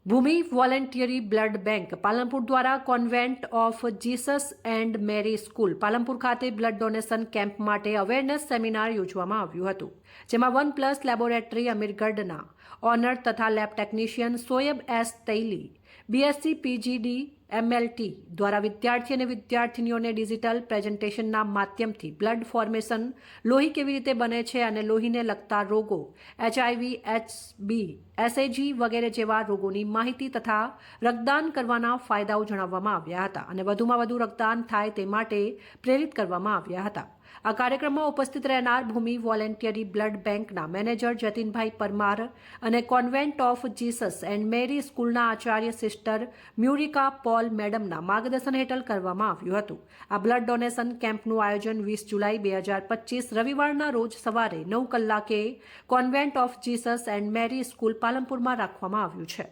ભૂમિ voluntary blood bank Palanpur દ્વારા convent of Jesus and Mary school Palanpur ખાતે blood donation camp માટે awareness seminar યોજવામાં આવ્યું હતું, જેમાં 1+ લેબોરેટરી અમીરગઢના ઓનર તથા lab technician Soyab S Taili, BSc PGD MLT દ્વારા વિદ્યાર્થી અને વિદ્યાર્થીનીઓને ડિજિટલ પ્રેઝન્ટેશનના માધ્યમથી બ્લડ ફોર્મેશન, લોહી કેવી રીતે બને છે અને લોહીને લગતા રોગો, HIV, HB, SAG વગેરે જેવા રોગોની માહિતી તથા રક્તદાન કરવાના ફાયદાઓ જણાવવામાં આવ્યા હતા અને વધુમાં વધુ રક્તદાન થાય તે માટે પ્રેરિત કરવામાં આવ્યા હતા. આ કાર્યક્રમમાં ઉપસ્થિત રહેનાર ભૂમિ વોલેન્ટિયરી બ્લડ બેંકના મેનેજર જતીનભાઈ પરમાર અને કોન્વેન્ટ ઓફ જીસસ એન્ડ મેરી સ્કૂલના આચાર્ય સિસ્ટર મ્યુરિકા પોલ મેડમના માર્ગદર્શન હેઠળ કરવામાં આવ્યું હતું. આ બ્લડ ડોનેશન કેમ્પનું આયોજન 20 જુલાઈ 2025 રવિવારના રોજ સવારે 9 કલાકે convent of Jesus and Mary school પાલનપુરમાં રાખવામાં આવ્યું છે.